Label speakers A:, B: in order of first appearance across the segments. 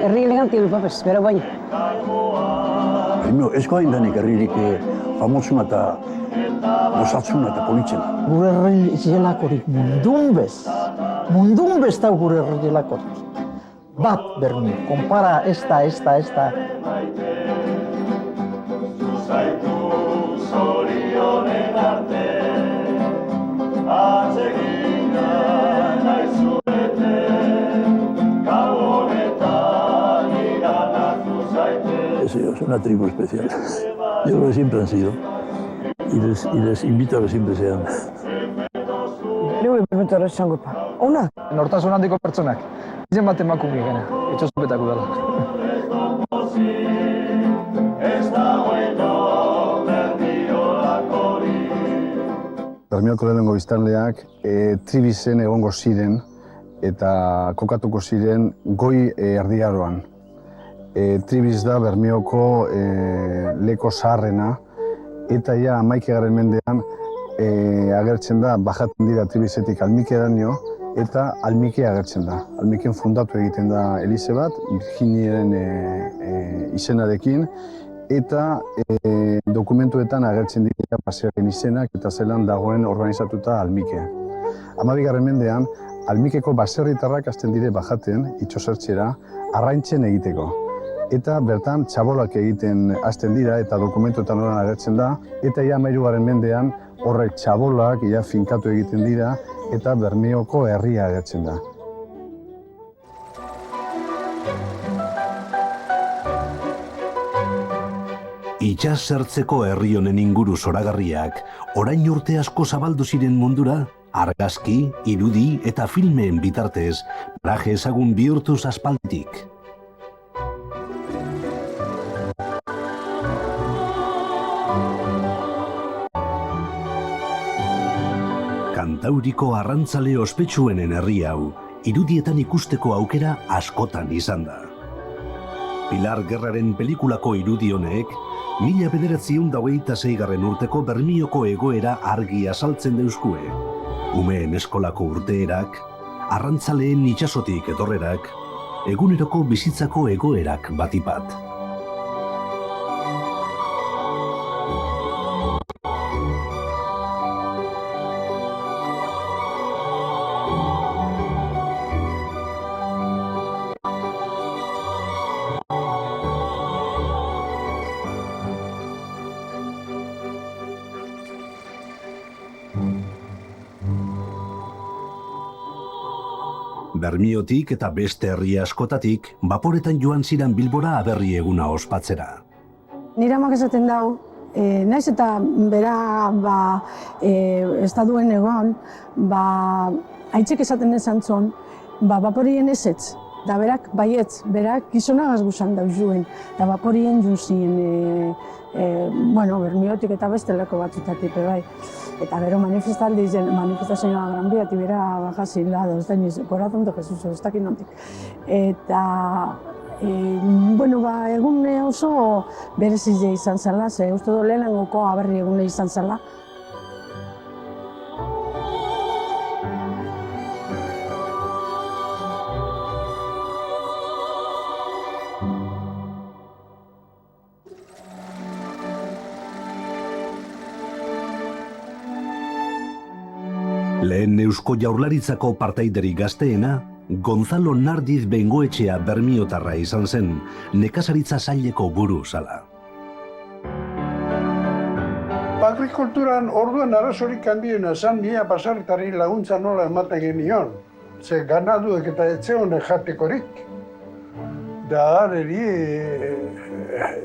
A: Herri eleganti du papes, bero baina.
B: Ez gaindanik herririk famosuna eta gozatzuna eta politzena.
C: Gure herri jelakorik mundun bez da gure herri jelakorik. Bat Bermio, konpara esta.
B: Es una tribu especial. Yo creo que siempre han sido. Y les invito a que siempre sean.
A: Neu permetara esango pa. Ona?
D: Nortasun handiko pertsonak. Izen bat emakume gana, etxozupetako dela.
E: Bermioko lehenengo biztanleak tribizen egongo ziren eta kokatuko ziren goi erdiaroan. Tribiz da Bermioko leko zaharrena eta ja 11. mendean agertzen da, bajatzen dira Tribizetik Almikeraino eta Almike agertzen da. Almiken fundatu egiten da elize bat, Virginiaren izenarekin, eta dokumentuetan agertzen dira baserrien izenak eta zelan dagoen organizatuta Almike. 12. mendean, Almikeko baserritarrak hasten dire bajaten, itxosertxera, arraintzen egiteko. Eta bertan txabolak egiten hasten dira eta dokumentuetan horan agertzen da, eta ja 13. mendean horrek txabolak finkatu egiten dira eta Bermioko herria agertzen da.
F: Itsas zertzeko herri honen inguru zoragarriak, orain urte asko zabaldu ziren mundura, argazki, irudi eta filmeen bitartez, paraje ezagun bihurtuz aspalditik. Kantauriko arrantzale ospetsuenen herri hau, irudietan ikusteko aukera askotan izan da. Pilar Gerraren pelikulako irudi honek, 1926. urteko Bermioko egoera argi azaltzen deuskue. Umeen eskolako urteerak, arrantzaleen itsasotik etorrerak, eguneroko bizitzako egoerak batipat. Bermiotik eta beste herri askotatik, baporetan joan ziren Bilbora aberri eguna ospatzera.
A: Nire amak esaten dau, naiz eta bera estaduen egon, haitxek esaten esan zon, baporien ezetz, da berak baietz, berak gizonagaz guzan dauzuen, da baporien juzien, Bermiotik eta bestelako batzutatik, bai. Eta gero manifestazioa Gran Biati bera bajazin lado, ez da niz, corazón de Jesús, ez dakit nontik. Eta, egun oso berezile izan zela, ze uste du lehenengoko aberri egune izan zela.
F: Lehen Eusko Jaurlaritzako partaiderik gazteena, Gonzalo Nardiz Bengoetxea bermiotarra izan zen, nekazaritza saileko buru zala.
G: Agrikulturan orduan arazorik handiena esan nia baserritarrei laguntza nola ematen genion. Ze ganaduek eta etxeon jatekorik. Da areri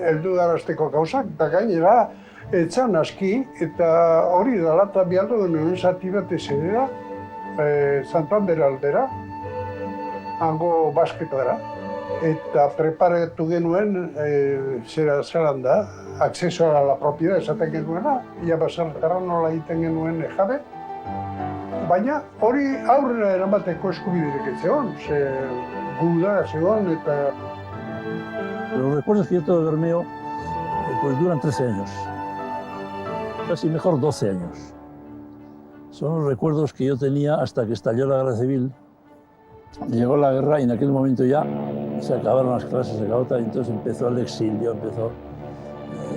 G: heldu darazteko gauzak, eta gainera etxan aski, eta hori dela eta bialdo genuen zati bat ezedera, Santander aldera, hango basketara. Eta preparatu genuen, zelan da, acceso a la propiedad esaten genuena, ia baserritarra nola egiten genuen jabe. Baina hori aurrera eramateko eskubiderik ez zegoen, ze guda zegoen eta
B: Los recuerdos que yo tengo de Bermeo pues duran 13 años, casi mejor 12 años. Son los recuerdos que yo tenía hasta que estalló la guerra civil. Llegó la guerra y en aquel momento ya se acabaron las clases, se acabó todo, entonces empezó el exilio, empezó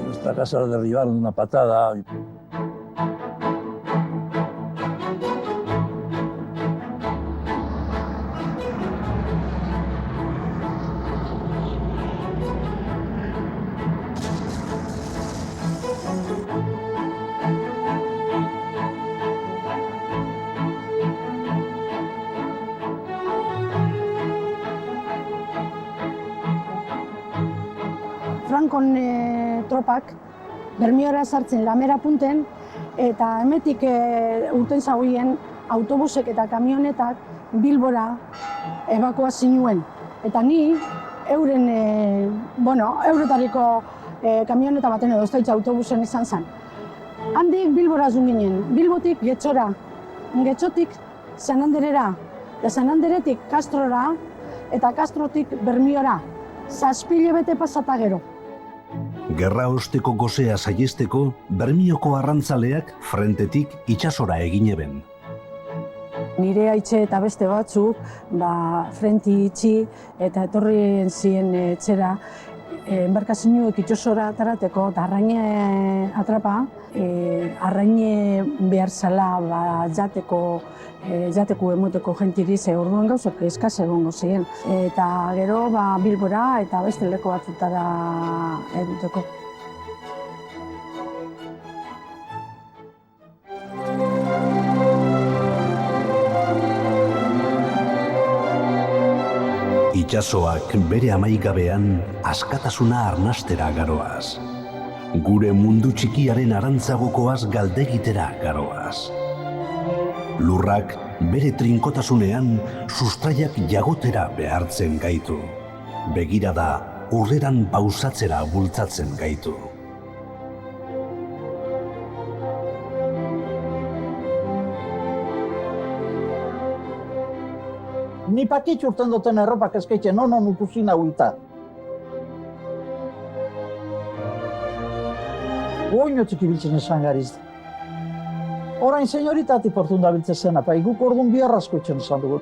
B: nuestra casa la derribaron de una patada.
A: Frankon tropak Bermiora sartzen Lamera punten eta hemetik urten zagoien autobusek eta kamionetak Bilbora ebakuazioen. Eta ni euren, eurotariko kamioneta baten edo ez autobusen izan zen. Handik Bilbora zun ginen, Bilbotik Getxora, Getxotik San Anderera, eta San Anderetik Kastrora, eta Kastrotik Bermiora. 7 hilabete pasata gero.
F: Gerra osteko gozea saihesteko, Bermioko arrantzaleak frentetik itsasora egin eben.
A: Nire aitxe eta beste batzuk, frenti itxi eta etorri ziren etxera, enbarkazioek itxosora atarateko eta arraine atrapa, arraine behar zala jateko emoteko jentiri ze orduan gauzak eskaz egongo ziren. Eta gero Bilbora eta beste leku batzutara eduteko.
F: Itsasoak bere amaigabean askatasuna arnastera garoaz. Gure mundu txikiaren arantzagokoaz galdegitera garoaz. Lurrak bere trinkotasunean sustraiak jagotera behartzen gaitu. Begirada urreran pausatzera bultzatzen gaitu.
C: Ni pakitxu urten duten erropak eskaitzen, non ikusi nahuita. Oinotik ibiltzen esan gariz. Orain senyoritati portun da biltzen zen, apa guk orduan biarrazko etxen esan dugu.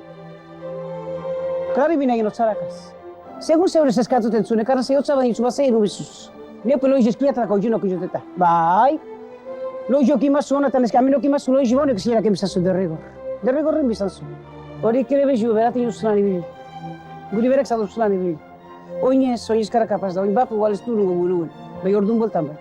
H: Karibina egin otzarakaz. Segun zeurez eskatuten zuen, ekarra zehotza baina itzu bazei erubizuz. Neope loiz eskiatrako junok izoteta. Bai. Loiz joki mazu honetan ezka, aminoki mazu loiz bonek zirak emizazu derrigor. Derrigorren bizanzu. Horik ere bezu, beratik uzulan ibili. Guri berek zatu uzulan ibili. Oinez, oinezkara kapaz da, oin bapu igual ez du nungo buruen. Bai orduan boltan bai.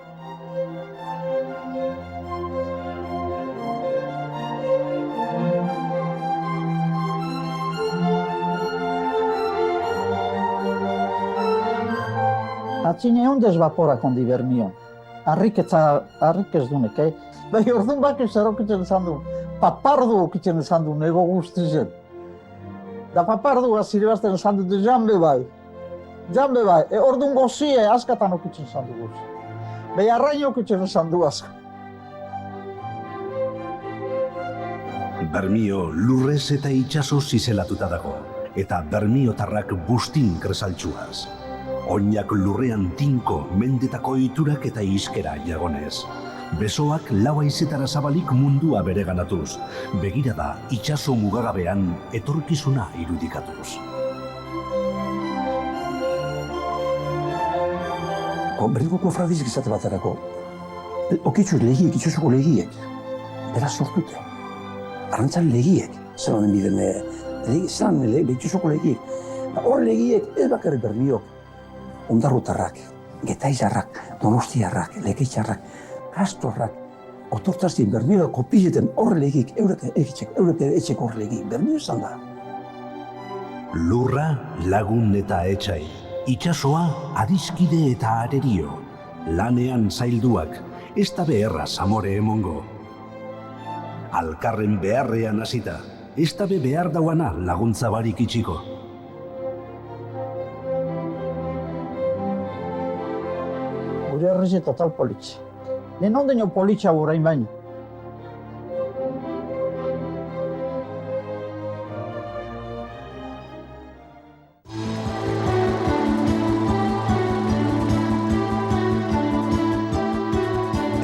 C: Atzine ondez baporak ondi Bermion. Arrik ez dunek, Bai orduan bak ez erokitzen esan du. Papardu okitzen esan du, nego guztizen. Da papardu azire bazten esan dute jambe bai. Orduan gozie askatan okitzen esan du gozi. Bai arrain okitzen esan du aska.
F: Bermio lurrez eta itsasoz izelatuta dago, eta bermiotarrak bustin kresaltsuaz. Oinak lurrean tinko, mendetako oiturak eta iskera jagonez. Besoak lau haizetara zabalik mundua bereganatuz. Begirada itsaso mugagabean etorkizuna irudikatuz.
I: Berrikoko fradizik izate baterako, okitxuz legiek, itxosoko legiek, beraz sortute. Arrantzan legiek, zer honen biden, itxosoko legiek. Hor legiek ez bakarrik Bermiok, ondarrutarrak, getaizarrak, donostiarrak, lekeitxarrak, kastorrak, otortzazien Bermioa kopileten horre legik, eurek etxeko horre legik, Bermio esan da.
F: Lurra, lagun eta etxai, itsasoa, adiskide eta arerio, lanean zailduak, ez da beherra zamore emongo. Alkarren beharrean hasita, ez da behar dauana laguntza barik itxiko.
C: Gure herrize total politxe. Lehen ondeño politxa orain baino.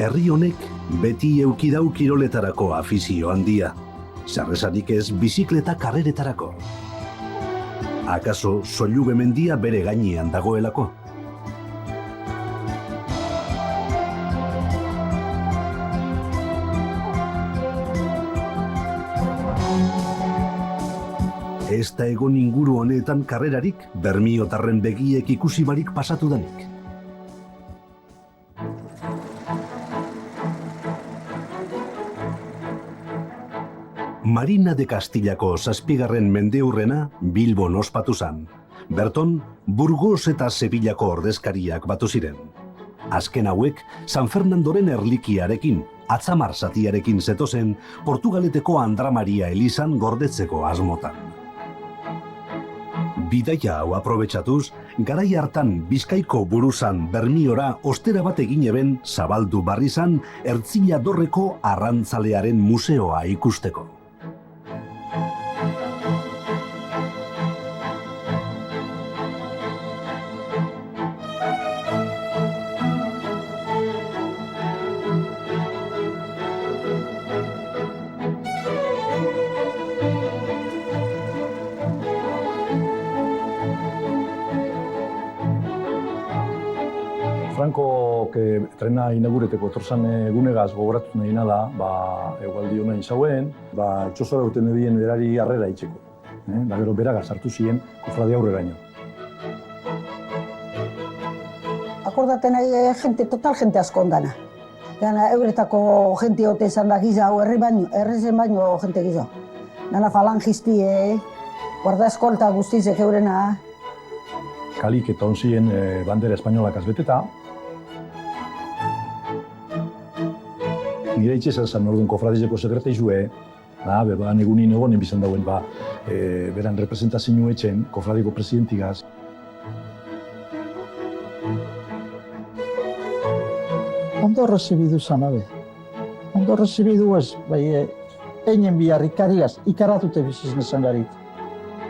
F: herri honek beti eukidau kiroletarako afizio handia. Sarresarik ez bizikleta karreretarako. Akaso Sollube mendia bere gainean dagoelako? Ez da egon inguru honetan karrerarik bermiotarren begiek ikusi barik pasatu danik. Marina de Castillako 7. mendeurrena Bilbon ospatu zan. Berton, Burgos eta Sevillako ordezkariak batu ziren. Azken hauek, San Fernandoren erlikiarekin, atzamar zatiarekin zetozen, Portugaleteko Andra Maria Elizan gordetzeko asmotan. Bidaia hau aprobetxatuz, garai hartan Bizkaiko buruzan Bermiora ostera bat egin eben zabaldu barrizan Ertzilla Dorreko arrantzalearen museoa ikusteko.
B: Franco trena inaugureteko etortzan egunegaz gogoratu nahi nada, egualdi honain zauen, etxosora urten edien berari harrera itxeko. Da gero beragaz hartu ziren kofradia aurreraino.
J: Akordaten nahi jente asko ondana. Gana euretako jente hote izan da gizau, herrizen baino jente gizau. Gana falangistie, guarda eskolta guztizek eurena.
B: Kalik eta onzien bandera espainolak azbeteta. Nire itxezan zan orduan kofradizeko segreta izue, beban egunin egonen bizan dauen, beran representazio etxen kofradiko presidentigaz.
C: Ondo recibidu zanabe. Ondo recibidu ez, einen biharrikariaz, ikaratute bizizne zangarit.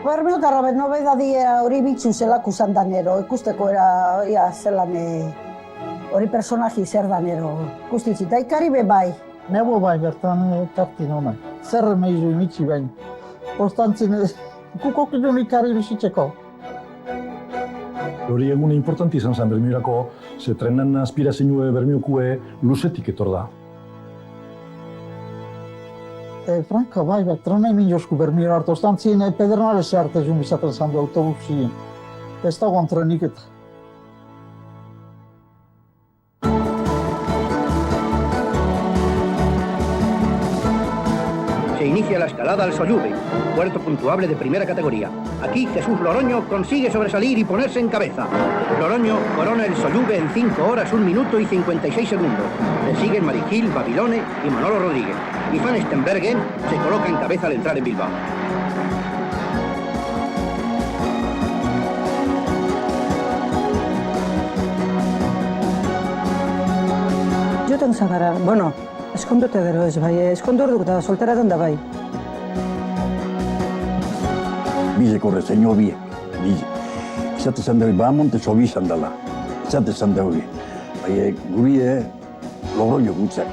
J: Bermiotarra bet nobedadia hori bitxu zelaku zan danero, ikusteko era zelan hori personaji zer danero, ikustitzi, eta ikaribe bai.
C: Nebo bai bertan tartin hona, zer meizu imitsi bain. Ostantzin, kukok idun ikari bizitzeko.
B: Hori egune importanti izan zen Bermiorako, ze trenan aspirazioa Bermiokue luzetik etor da.
C: Franka, bai, trena emin josku Bermiora hartu, ostantzin Pedernales arte zun bizaten zandu autobusien. Ez dagoan trenik eta.
K: Se inicia la escalada al Sollube, puerto puntuable de primera categoría. Aquí Jesús Loroño consigue sobresalir y ponerse en cabeza. Loroño corona el Sollube en 5 horas, 1 minuto y 56 segundos. Le siguen Marigil, Babilone y Manolo Rodríguez. Y Van Stenbergen se coloca en cabeza al entrar en Bilbao.
J: Joten zagara, eskondote gero ez bai, eskondorduk da, solteraten da bai.
I: Bizeko reseño biek, izate zan dugu, monte sobi izan dela, izate zan dugu. Guri Logroño gutzak.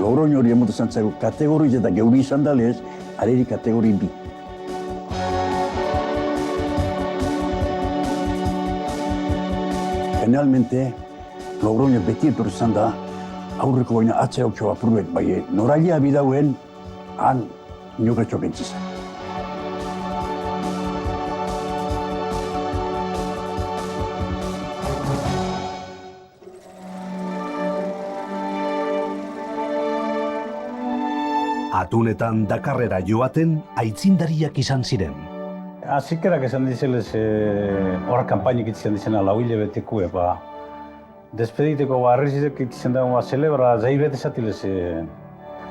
I: Logroño hori emote zan zaigu, kategoriz eta geuri izan dalez, areri kategori bi. Generalmente, Logroño beti etorri izan da, aurreko baina atzea otxoa apurruek, norailea bidauen, han inokatxok entzizan.
F: Atunetan Dakarrera joaten aitzindariak izan ziren.
L: Azikerak esan dizelez, hor kanpainik izan dizena lau hilabeteko, despediteko arrizidek izan dagoa celebra zaibet esatilez,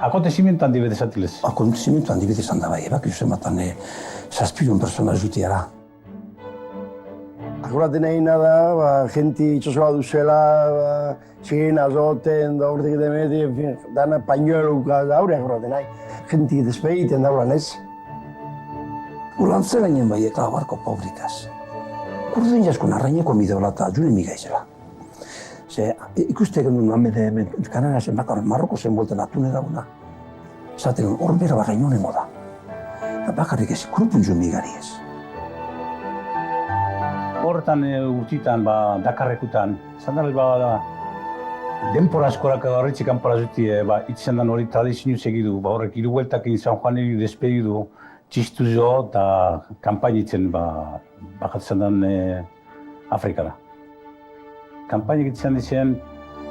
L: akontezimiento handi bet esatilez.
I: Akontezimiento handi bet esan da bai, ebakizu ematen 700 persona zutiara.
M: Akoraten egin da, jenti itxasoa duzela, txigin azoten, da urtik demeti, dana pañueluka da hori akoraten nahi. Jenti despediten dauran ez.
I: Ulantze gainen bai eta barko pobrikaz. Urdin jaskun arraineko mideola eta june miga izela. Ze ikuste genuen hemen Kanariasen bakar Marroko zen bueltan atune dagoena. Zaten hor bera barrainonengo da. Bakarrik ez, kurupuntxo migari ez.
L: Horretan urtitan, Dakarrekutan, zandal denpora askorak horretzik kanpora zuti, itzizan dan hori tradizio segidu, horrek hiru bueltakin San Juaneri despedidu, txistu zo eta kanpainitzen bakatzen dan Afrikara. Kanpainik itzizan dizen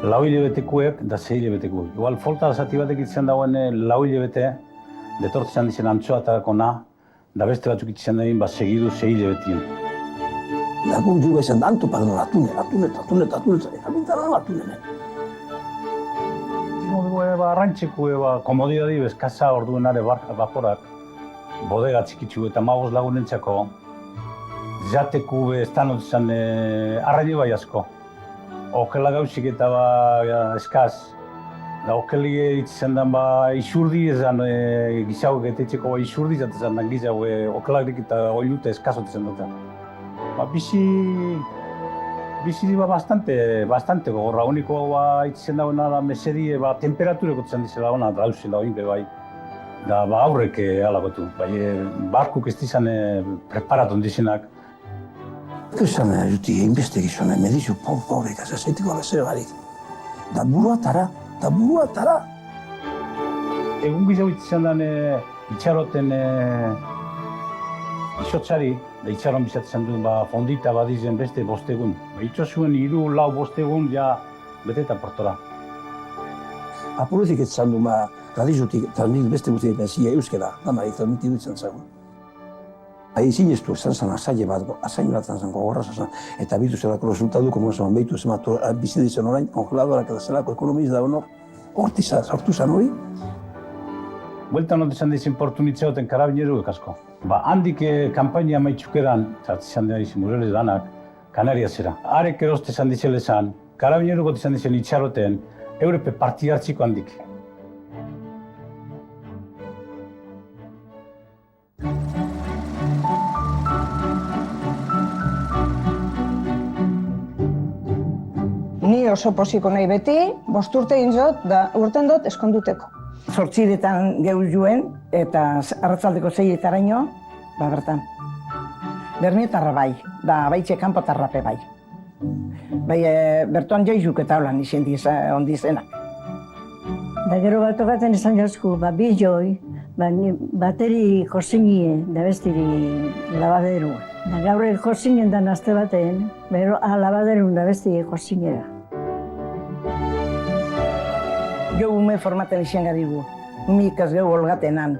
L: lau hilabetekuek eta 6 hilabetekuek. Igual folta zati batek itzizan dagoen lau hilabete, detortzen dizen antzoa eta na, da beste batzuk itzizan dagoen segidu 6 hilabetien.
I: Lagun juga izan da, anto pagano atune,
L: Arrantxeko komodidadi bezkaza orduenare baporak, bodega txikitzu eta magoz lagunentzako, jateku estanot izan arraile bai asko. Okela gauzik eta eskaz, da okeli izan den isurdi ezan gizago getetxeko isurdi izan den gizago okelagrik eta oilute eskazot izan duten. Bizi bastante gogorra, uniko itzen dagoena mesedi temperatureko zen dizela ona drauzela oin bai. Da aurrek alagotu, barkuk ez dizan preparatun dizenak.
I: Ezan juti inbeste gizona, medizio pobrek azazeitiko alazero garik. Da buruatara.
L: Egun gizau itzen den itxaroten isotzari, da itxaron bizatzen duen fondita badizen beste bostegun. Itxo zuen 3-4 bostegun beteta portora.
I: Apurutik ez zan duen radizutik transmitit beste guztiak bezia euskera, damarik transmititu izan zagun. Zineztu ezan zan azaile bat zan gogorra zan, eta bitu zelako resultatu, komo zan behitu zematu bizi dizen orain, kongeladorak eta zelako ekonomiz da honor, horti sortu zan hori.
L: Bueltan hori izan dizen portunitzeoten karabineruek asko. Handik kampainia maitxukeran, izan dira izan Mureles danak, Kanariasera. Arek eroste izan dizele zan, karabinerukot izan dizen itxaroten, eurepe parti hartziko handik.
N: Ni oso posiko nahi beti, 5 urte egin zot, da urten dut eskonduteko. 8 geu juen, eta arratzaldeko 6 bertan. Bermietarra bai, da baitxe kanpotarrape bai. Bertuan joizuk eta holan izan ondizenak.
O: Da gero bat okaten izan jazku, bi joi, bateri josinie, da bestiri labaderu. Da gaur josinen da nazte baten, bero labaderun da bestiri josinera.
N: Geu ume formaten izan gadigu, mikaz geu olgatenan.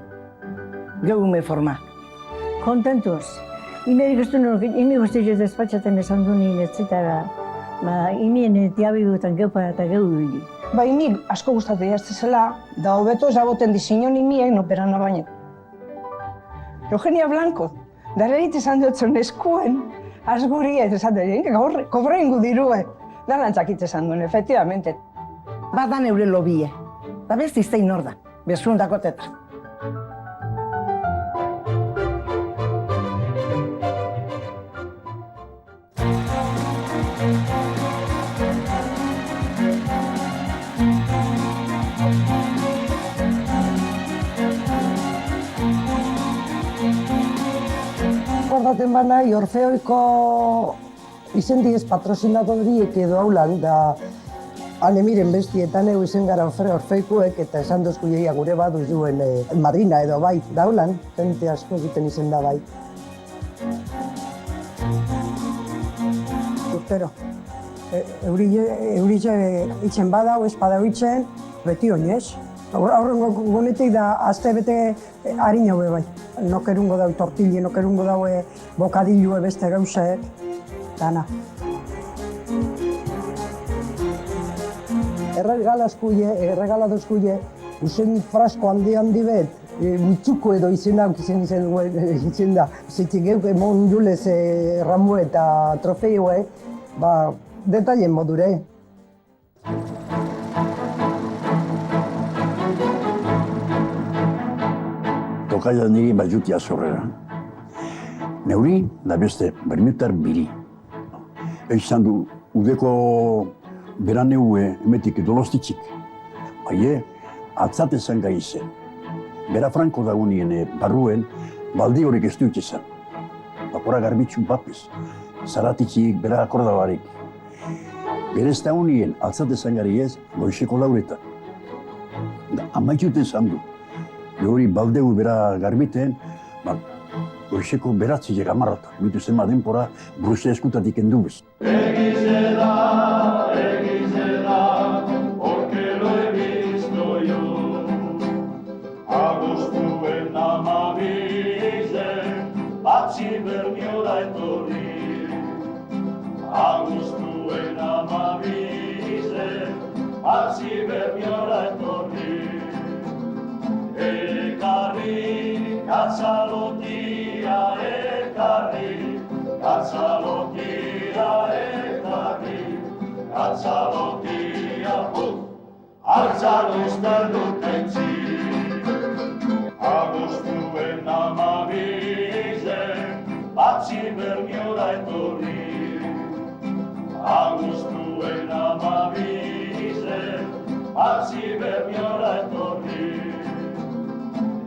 N: Geu ume forma.
O: Kontentuz. Imerik ez du imi guztiz despatxaten esan du nien ez zitara, imien tiabigutan geupara eta geu hili.
N: Imi asko gustatu jaztezela, da hobeto ezaboten dizinon imiek noperana baino. Eugenia Blanco, darrerit esan dutzen eskuen, asguri ez esan duen, kobra ingu dirue. Dalantzakit esan duen, efectivamente. Badan eure lobie, da beste iztein hor da, bezundako teta.
J: Gordaten banai, Orfeoiko izendiez patrozinadoriek edo haulan, da Anemiren bestietan egu izen gara Orfeikoek eta esan dozku jeia gure badu zuen Marina edo bai, daulan, jente asko egiten izen da bai. Urtero, euritxe itxen badau, ez badau itxen, beti oinez. Aurrengo gonetik da azte bete harin haue bai. Nokerungo dau tortille, nokerungo dau bokadilue beste gauzeek, dana. Erregaladozkuie, usen frasko handi bet, mitzuko edo izenak izen da. Zitik geuk emon julez ramu eta trofeioe, detalien modure.
P: Tokaia niri bajutia zorrera. Neuri, da beste, bermietar biri. Izan du, udeko beran eue emetik dolostitzik. Baie, atzate zen gai zen. Bera Franko dagunien barruen, baldi horik ez dut izan. Bapora garbitxun papez, zaratitzik bera akordabarik. Berez dagunien atzate zen gari ez, goizeko lauretan. Amaituten zan du. Hori baldeu bera garbiten, goizeko beratziek amarrata. Bitu zema denpora, Bruze eskutatik endu bez.
Q: Egize da, porque lo he visto yo. Agostuen amabize, batzi bermiora etorri. Agostuen amabize, batzi bermiora etorri. Ekarri, katzalotia, ekarri, katzalotia, ekarri, katzalotia, hartzan usten dutentzi. Agostuen amabize, batzi bermiora etorri. Agostuen amabize, batzi bermiora etorri.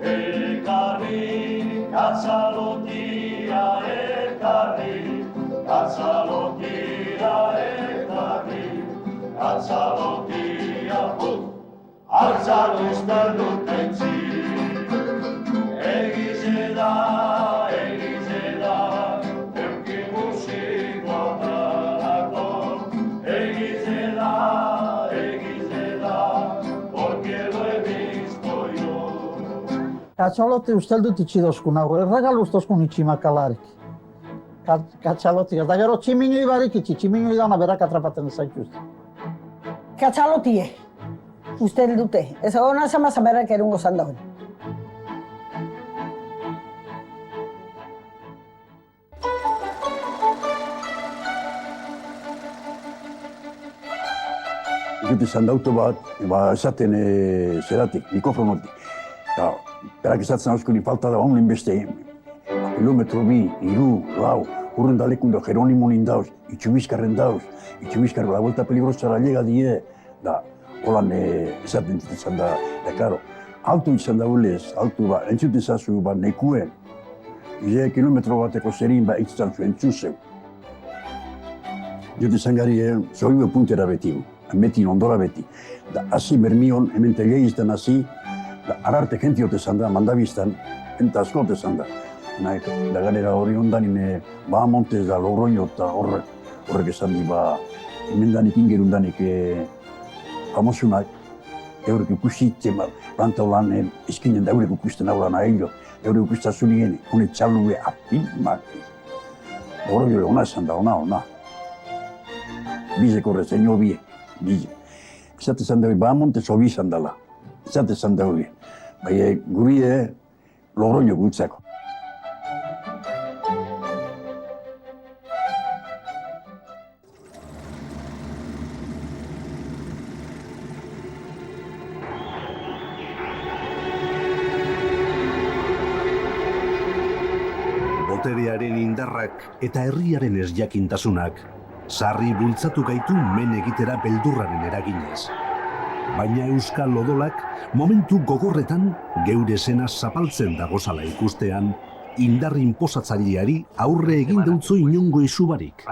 Q: Ekarri, katzalotia, ekarri, katzalotia, ekarri, katzalotia, hartzan usten dutentzi. Egize da, euki musikoa dalako. Egize da, porque lo he visto yo.
C: Katxalote usteldut itxidozkun hau, erregaluztozkun itximakalarik. Katxalotik, eta gero tximinoi barik itxi, tximinoi dauna berak atrapaten zaituzte.
J: Katxalotie, usteldute. Ez hona zamaz berak erungo zandauen.
P: Dute zandauto bat, esaten zeratik, mikrofonotik. Eta, berak esatzen hauskuni falta da honen beste, kilometro bi, iru, lau, urren dalekunda Jeronimonin dauz, itxubizkarren dauz, itxubizkarren la vuelta peligrosara llega die, da, holan esaten izan da, karo, altu izan da hulez, altu ba, entzuten zazu, ba, nekuen, kilometro bateko zerin, ba, itzan zuen entzuzeu. Dute zangari, zoiue puntera beti, metin ondora beti. Da, hasi bermion, hemen tegeizten hasi, da, ararte gentiote zan da, mandabiztan, enta askote zan da. Da ganera hori ondanin, Bahamontes da, Logroño eta horrek esan di, hemen danik ingerundanik famosunak, eurek ikusitzen, planta holan eskinen da eurek ikusten haulan ahillo, eurek ikustazunien, hone txalue apilmak. Logroño ona esan da, ona. Bizeko rezeño biek. Bize. Esate zan daue, Bahamontes hobi zan dela. Esate zan daue. Baina guri Logroño gutzako.
F: Boterearen indarrak eta herriaren ezjakintasunak sarri bultzatu gaitu men egitera beldurraren eraginez. Baina euskal odolak momentu gogorretan geure zena zapaltzen dagozala ikustean, indar inposatzaileari aurre egin deutzu inongo izubarik.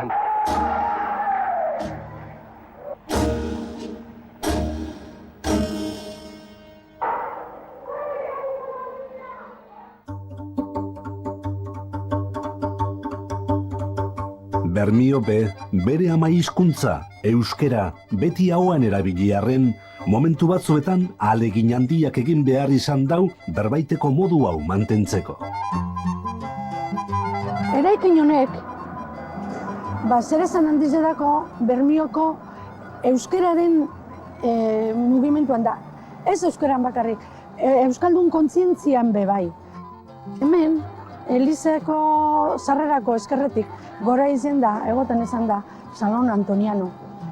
F: Bermio bere ama hizkuntza, euskera, beti ahoan erabiliarren, momentu batzuetan ahalegin handiak egin behar izan dau berbaiteko modu hau mantentzeko.
A: Eraikin honek, zer esan handizedako Bermioko euskeraren mugimenduan da. Ez euskeran bakarrik, euskaldun kontzientzian bai. Hemen, Elizeko sarrerako eskerretik gora izen da, egoten izan da, Salon Antoniano.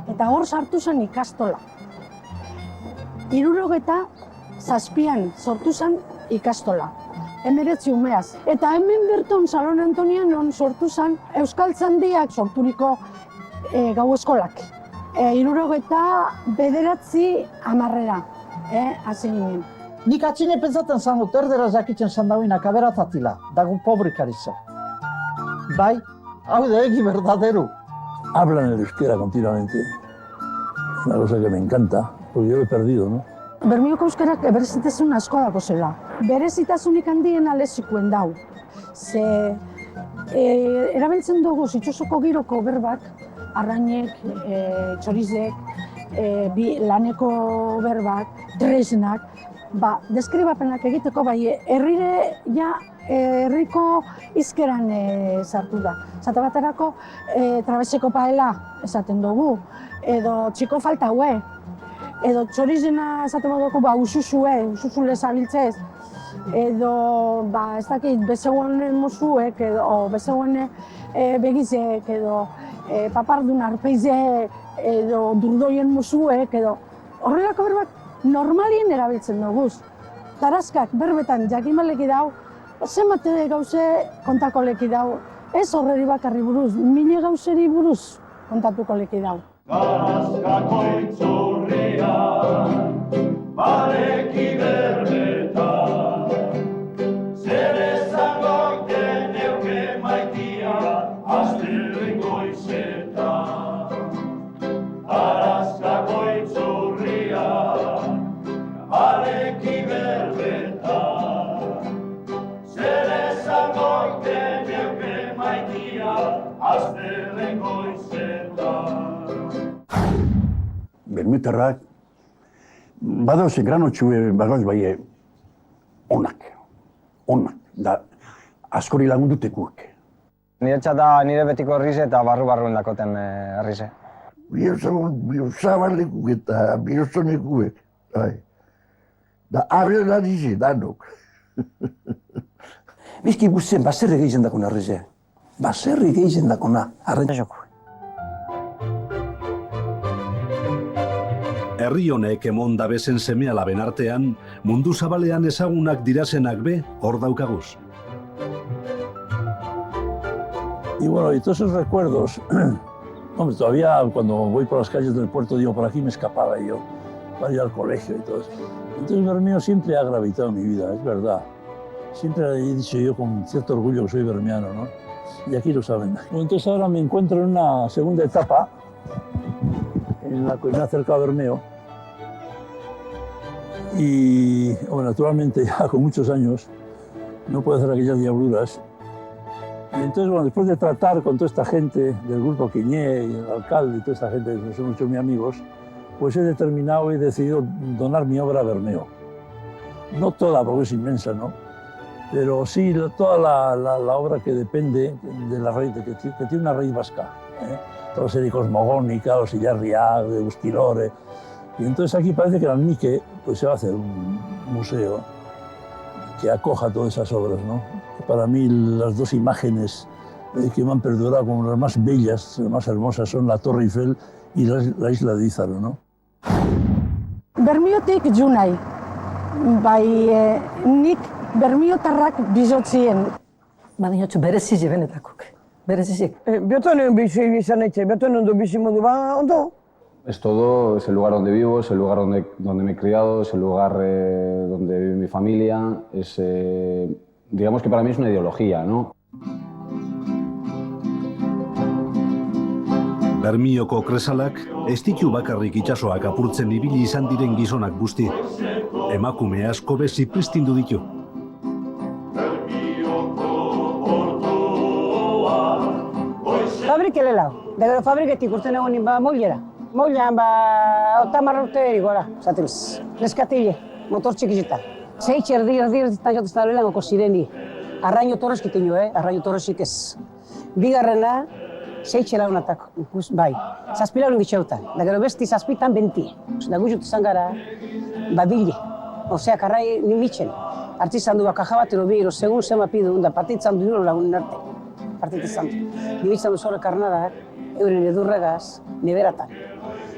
A: Eta hor sartu zen ikastola. 77an sortu zen ikastola. 19 umeaz. Eta hemen berton Salon Antonianon sortu zen Euskaltzandiak sorturiko gau eskolak. 69 hamarrera, hasi ginen.
C: Nik atxine pentsatzen zan dut, erderaz jakitzen zan dauinak aberatatila, dago pobrikaritza. Bai, hau da egi berdaderu.
B: Hablan el euskera continuamente. Es una cosa que me encanta, porque yo lo he perdido, ¿no?
A: Bermioko euskerak berezitasun asko dago zela. Berezitasunik handiena lexikoen dau. Ze erabiltzen dugu itxosoko giroko berbak, arrainek, txorizek, laneko berbak, tresnak, deskribapenak egiteko bai herriko hizkeran sartu da. Zate baterako trabeseko paela esaten dugu, edo txiko falta hue, edo txorizena esaten dugu ususule zabiltzez, edo ez dakit bezegoen mozuek, edo bezegoen begizek, edo papardun arpeize, edo durdoien mozuek, edo horrelako berbak normalien erabiltzen dugu. Tarazkak berbetan jakimaleki dau, zenbat gauze kontako leki dau. Ez horreri bakarri buruz, mile gauzeri buruz kontatuko leki dau.
Q: Tarazkako itzurrian, baleki berbetan, zer esango geneuke maitia, astelen goizetan. Tarazkako itzurrian, baleki berbetan, zer esango geneuke maitia, astelen goizetan.
P: Bermeotarrak, badauze granotxue bagauz bai onak, da askori lagundutekuak.
D: Niretzat da nire betiko herrize eta barru-barruen dakoten herrize.
M: Biozabalekuk eta biozonekuek, da arren arize, danok.
I: Bizki guztien baserri gehien dakona herrize. Baserri gehien dakona arren joko.
F: Herri honek emon dabezen seme-alaben artean, mundu zabalean ezagunak dirazenak be, hor daukaguz.
B: Y bueno, y todos esos recuerdos, hombre, todavía cuando voy por las calles del puerto, digo, por aquí me escapaba yo, para ir al colegio y todo eso. Entonces Bermeo siempre ha gravitado en mi vida, es verdad. Siempre he dicho yo con cierto orgullo que soy bermeano, ¿no? Y aquí lo saben. Entonces ahora me encuentro en una segunda etapa, en la que me he acercado a Bermeo. Y bueno, naturalmente ya con muchos años no puedo hacer aquellas diabluras. Y entonces, bueno, después de tratar con toda esta gente del grupo Quiñé y el alcalde y toda esta gente que son muchos mis amigos, pues he determinado y he decidido donar mi obra a Bermeo. No toda, porque es inmensa, ¿no? Pero sí toda la obra que depende de la raíz, que tiene una raíz vasca. Toda la serie cosmogónica, los Illarriac, de Busquilore. Y entonces aquí parece que en Almique pues se va a hacer un museo que acoja todas esas obras, ¿no? Para mí las dos imágenes que me han perdurado como las más bellas, las más hermosas, son la Torre Eiffel y la isla de Ízaro, ¿no?
A: Bermiotik junai, nik bermiotarrak bizotzien.
O: Badiotxo berezize benetakok, berezizik.
N: Biotonen bizi izan etxe, biotonen du bizi modu ondo?
R: Es todo, es el lugar donde vivo, es el lugar donde me he criado, es el lugar donde vive mi familia, es, digamos que para mí es una ideología, ¿no?
F: Bermioko kresalak, ez ditu bakarrik itsasoak apurtzen ibili izan diren gizonak guzti. Emakume asko be zipristindu ditu.
H: Fabrikele lau, da gero fabriketik urten egon moilera. Moilan otamarra urte gora, zatez. Neskatile, motor txikizita. Zeitxe erdi eta jote zabelango zireni. Arraino torrezkit ino, arraino torrezik ez. Bigarrena, zeitxe launatak, bai. Zazpilaun gitxautan, da gero besti zazpitan benti. Da guzut izan gara, badile. Oseak arrai nimitzen. Artizan du bakaja bat ero biro, segun zema pidu, da partitzan du niro lagunen arte. Partitzan du. Nibitzan du zorre karnadak, euren edurregaz, neberatan.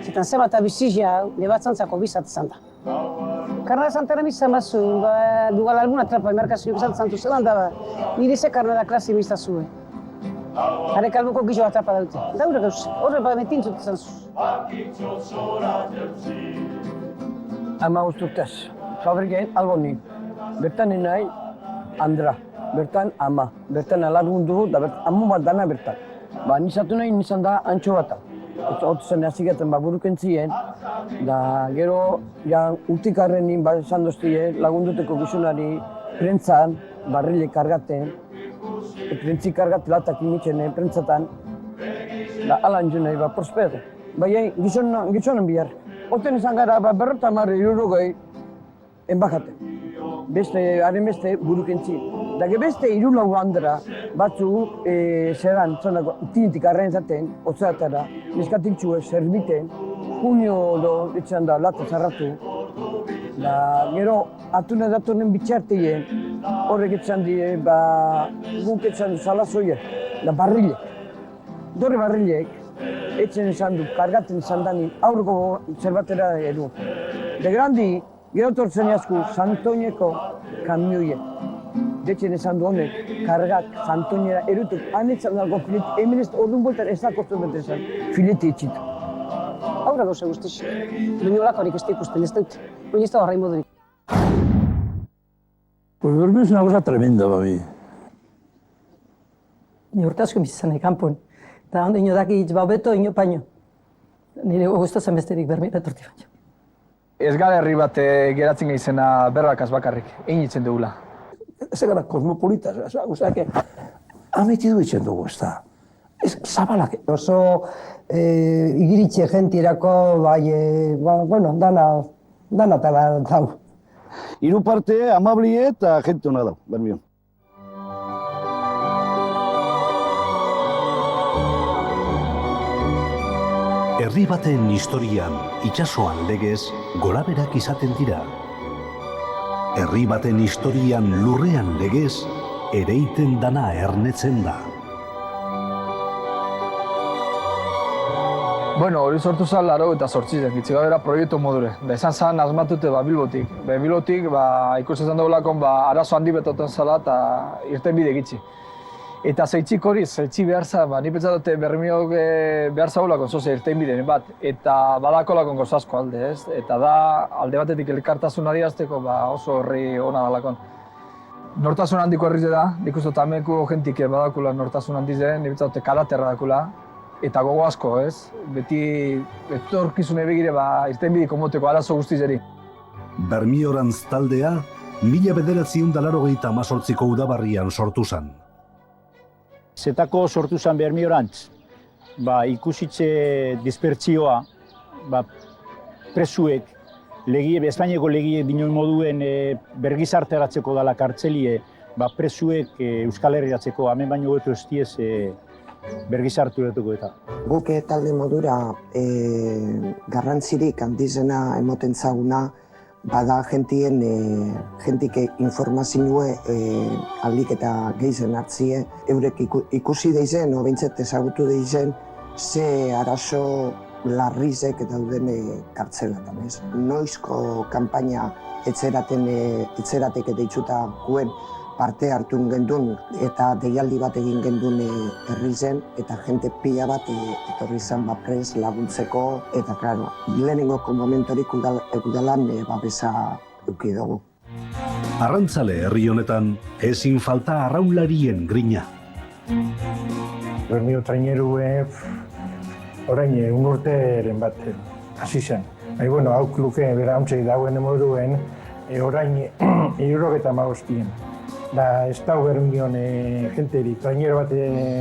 H: Zetan zema eta bizizia, nebatzantzako bizat izan da. Karnada zantara bizan bazu, dugal alguna trapa emerkazioak izan zantu zelan da, nire ze karnada klasi bizazue. Hare kalboko gixo bat tapa daute. Daure gauz, horre metintzut izan zuz.
M: 15 urtez. Fabrikeen Alboni. Bertan nahi Andra. Bertan ama. Bertan alargun dugu da amu bat dana bertan. Nizatu nahi nizan da antxo bata. Otu zen hazigaten buruken ziren. Da gero urtikarrenin esan doztie lagunduteko gizunari prentzan, barrile kargaten. Prentzi kargat latak imitzen prentzatan. Da alan jo nahi prosper. Bai gizonan bihar. Oten izan gara berrota marri irurogei enbajate. Haren beste burukentzi. Da beste irulau handera batzu zeran zonako tinitik arren zaten, otzeatara, neskatik txue, zerbiten, junio do etxean da lata zarratu. Da gero atune datunen bitxarteien, horrek etxan die, guk etxan salazoie, da barrilek. Dore barrilek, etxen esan du, kargaten izan dani, aurreko zerbatera edu. De grandi, gero tortzen jasku, Santoñeko kamioien. Detxen esan du honek, kargak, Santoñera erutuk, anetzan dago fileti, hemen ez orduan boltan ez da kostu bete esan, fileti etxitu.
H: Aurra gauza guztiz, baina olakorik ez da ikusten, ez dut, baina ez da horrein modurik.
B: Pues dormir es una cosa tremenda para mí.
A: Ni urte asko bizizan kanpon. Eta ondo ino daki hitz beto ino paino. Nire gustatzen besterik bermira etorti baino.
S: Ez gara herri bat geratzen izena berbakaz bakarrik, egin itzen dugula.
I: Ez gara kosmopolitas, osea, ametidu itzen dugu, ez da. Ez zabalak.
J: Oso igiritxe jentirako, bueno, dana tala dau.
E: Hiru parte amablie eta jente hona dau, Bermion.
F: Herri baten historian, itsasoan legez, goraberak izaten dira. Herri baten historian lurrean legez, ereiten dana ernetzen da.
S: Bueno, hori sortu zen 88, Gitzigabera proiektu modure. Da izan zen asmatute Bilbotik. Bilbotik ikusten zen daulakon arazo handi betoten zela eta irten bide gitzi. Eta zeitzik hori, zeitzi behar zen, ni pentsatate Bermiok behar zaulakon zoze irten bideen bat. Eta badako lakon gozazko alde, ez? Eta da alde batetik elkartasun adierazteko oso herri ona dalakon. Nortasun handiko herri da, nik uste tameku jentik badakula nortasun handiz den, ni pentsatate karaterra dakula. Eta gogo asko, ez? Beti etorkizune begire irten bidiko moteko arazo guztizeri.
F: Bermiorantz taldea, 1988ko udabarrian sortu zen.
T: Zetako sortu zen Bermiorantz, ikusitze dispertsioa, presuek, Espainiako legiek dinoen moduen bergizarteratzeko dala kartzelie, presuek Euskal Herriatzeko, hemen baino goetu ez diez bergizartu dutuko eta.
U: Guk talde modura garrantzirik handizena emoten zaguna, bada jentik informazioe aldik eta gehizen hartzie, eurek ikusi deizen, o behintzat ezagutu deizen, ze arazo larrizek dauden kartzelatan, ez? Noizko kanpaina etzeratek deitzuta guen parte hartu gendun eta deialdi bat egin gendun herri zen eta jente pila bat etorri zen pres laguntzeko eta klaro, lehenengoko momentorik udalan babesa eduki dugu.
F: Arrantzale herri honetan ezin falta arraunlarien grina.
V: Bermio trainerue orain urteren bat hasi zen. Bueno, hauk luke bera ontsek dauen moduen orain 75. Da ez da Bermion jenterik, trainero bat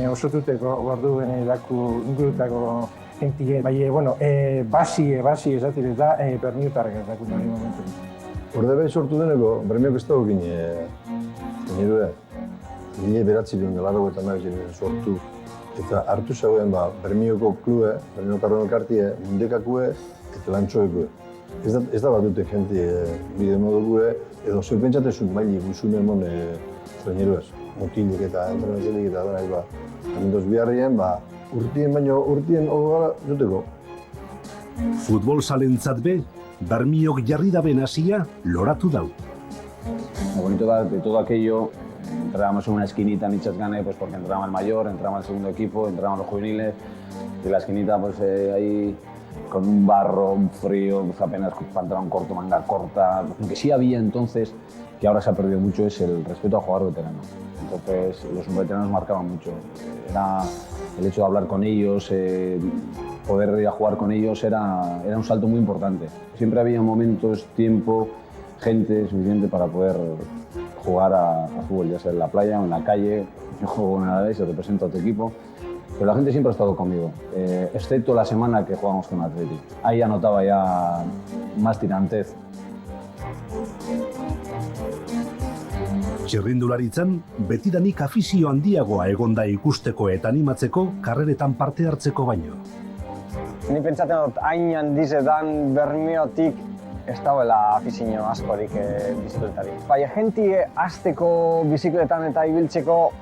V: osotuteko orduen ingurutako jentie. Basi esatirez da Bermiotarrak ez dakun nahi momentu.
W: Orde behi sortu deneko, Bermiok ez dago gine trainerua. Gine beratzi duen gelarro eta nahi sortu. Eta hartu zegoen Bermioko klube, Bermiokarron elkartie, mundekakue eta lantxoekue. Ez da bat dute jenti bide modukue, edo zeu pentsatezun maili guzune emon traineruaz. Motilek eta entrenazelik eta denak amendoz biharrien, urtien hogara duteko.
F: Futbol zalentzat be, Bermiok jarri daben hasia loratu dau.
R: Lo bonito de todo aquello Entrábamos en una esquinita en Itxasgane, pues porque entraba el mayor, entraba el segundo equipo, entraban los juveniles, y la esquinita pues ahí con un barro, un frío, pues apenas pantalón corto, manga corta. Lo que sí había entonces, que ahora se ha perdido mucho, es el respeto al jugador veterano. Entonces los veteranos marcaban mucho. Era el hecho de hablar con ellos, poder ir a jugar con ellos era un salto muy importante. Siempre había momentos, tiempo, gente suficiente para poder jugar a fútbol, ya sea en la playa o en la calle. Yo juego en el Alavés y represento a tu equipo. Pero la gente siempre ha estado conmigo, excepto la semana que jugamos con Atleti. Ahí ya notaba ya más tirantez.
F: Txirrindularitzan, betidanik afizio handiagoa egonda ikusteko eta animatzeko karreretan parte hartzeko baino.
D: Ni pentsatzen dut, hain handizetan Bermeotik ez dagoela afizio askorik bizikletari. Bai, jentie hasteko bizikletan eta ibiltzeko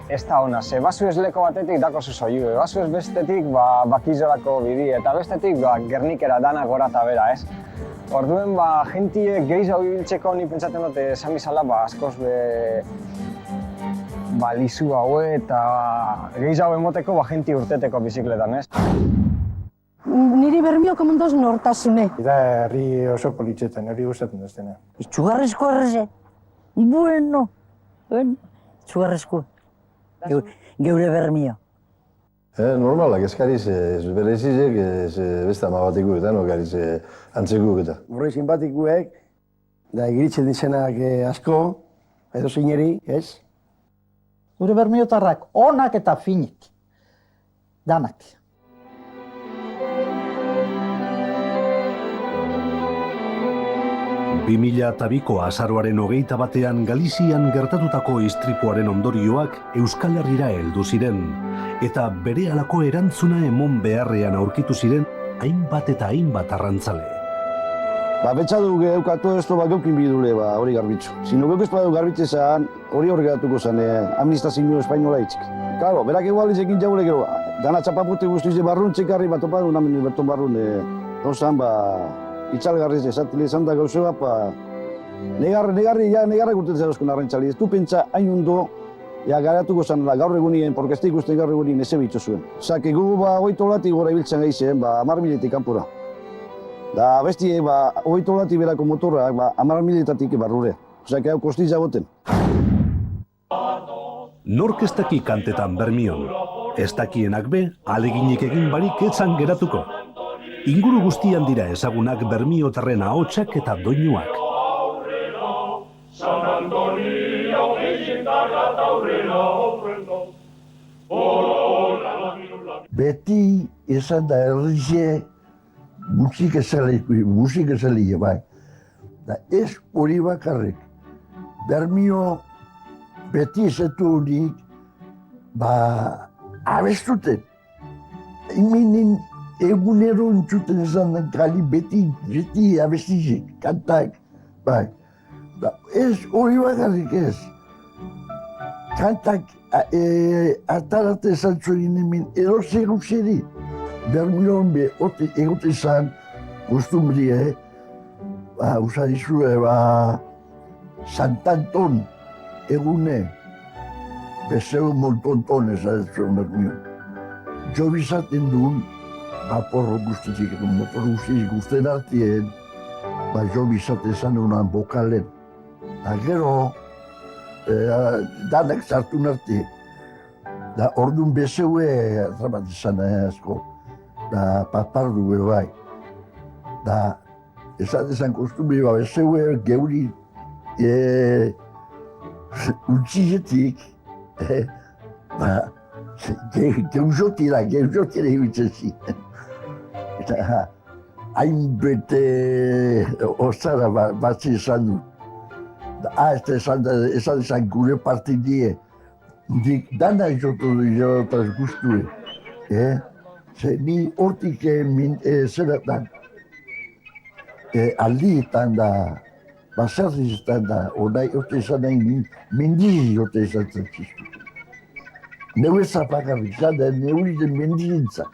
D: ez da ona, ze basu ez leko batetik dako zuzoiu, basu ez bestetik bakizorako bidi, eta bestetik Gernikera dana gora eta bera, ez? Orduen, jentie gehiago ibiltzeko ni pentsatzen dut esan bizala askoz lizu hau eta gehiago emoteko jentie urteteko bizikletan, ez?
A: Niri Bermioko mundoz nortasune.
V: Da herri oso politxetan, hori gustatzen duztena.
O: Txugarrezko erreze. Bueno, txugarrezko. Geure Bermio.
W: Normalak eskariz, berezizek, beste ama batikuk eta, nokariz antzekuk eta.
M: Horre simpatikuek, da egiritzen dizenak asko, edo zineri, ez?
C: Gure bermiotarrak onak eta finik. Danak.
F: Bimila eta biko azaroaren 21 Galizian gertatutako istripuaren ondorioak Euskal Herrira heldu ziren, eta berehalako erantzuna emon beharrean aurkitu ziren hainbat eta hainbat arrantzale.
W: Betxadu geukatu ez geukin bidule hori garbitzu. Sino geuk ez badu garbitzezan, hori geratuko zen administrazio espainola itzik. Claro, berak egualizekin jaule gero, dana txapapute guztize barrun txekarri bat topa duen amen berton barrun gauzan itxalgarriz esatile izan da gauzua, negarra gurtetzen zauzkun arrantzali. Ez du pentsa hain ondo, garatuko zen gaur egunien, porque ez da ikusten gaur egunien eze bitxo zuen. Zake gugu 8 latik gora ibiltzen gaizen, 10.000 kanpora. Da besti, 8 latik berako motorrak, 10.000 barrure. Zake hau kostiz jagoten.
F: Nork ez daki kantetan Bermion, ez dakienak be, aleginik egin barik etzan geratuko. Inguru guztian dira ezagunak bermiotarren ahotsak eta doinuak.
Q: San Antonio, esentarrat aurrera,
G: Beti esan da errize musik ezalia, bai. Da ez hori bakarrik. Bermio beti ezetu horik, abestuten. Hemenin egunero entzuten izan da gali beti abestizik, kantak, bai. Ez hori bakarrik ez. Kantak atarate zantzurin hemen eroze guzeri. Bermion be egote izan kostumbrie, usadizue, Santanton egune, bezeu moltonton ezatzen Bermion. Jo bizaten duen, porro guztizik, motor guztizik guztien artien, jo bizaten zan unan bokalen. Da gero, danak zartu narti. Da orduan bezeue atrabat izan asko. Da papardu bero bai. Da esan kostumbre bezeue geuri untzizetik. Geuzotira hibitzen zi. Eta hainbete ozara batzi izan du. Esan gure partidie. Dana izotu izotaz guztue. Ni hortik zeratan aldietan da, baserrizetan da, onai ote izan nahi mendizi ote izan ziztu. Neu ez zapakarrik izan da, neu izan mendizintza.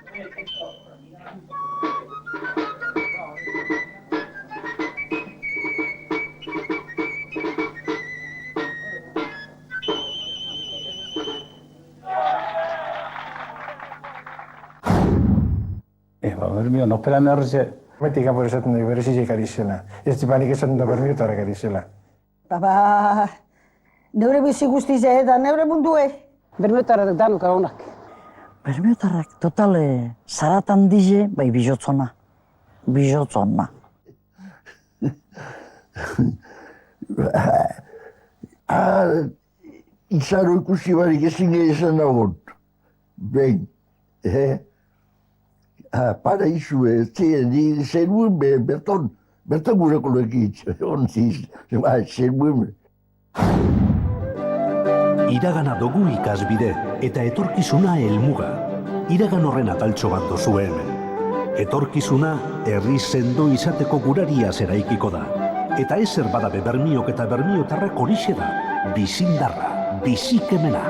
K: Bermio, norperan erreze.
V: Metik kanpo esaten dugu berezitek ari zela. Ez tipanik esaten da bermiotarrak ari zela.
J: Neure bizi guztize eta neure mundue.
H: Bermiotarrak danuk onak.
O: Bermiotarrak totale zaratan dize, bai bizotzona. Bizotzona.
G: Izaro ikusi barik ezin esan nagot. Behin, paraizue, zenuen berton gureko lekitz. Ontziz, zenuen.
F: Iragana dugu ikasbide eta etorkizuna helmuga. Iragan horren ataltxo bat dozu hemen. Etorkizuna herri sendo izateko guraria zeraikiko da. Eta ezer badabe Bermiok eta bermiotarrak horixe da. Bizindarra, bizikemena.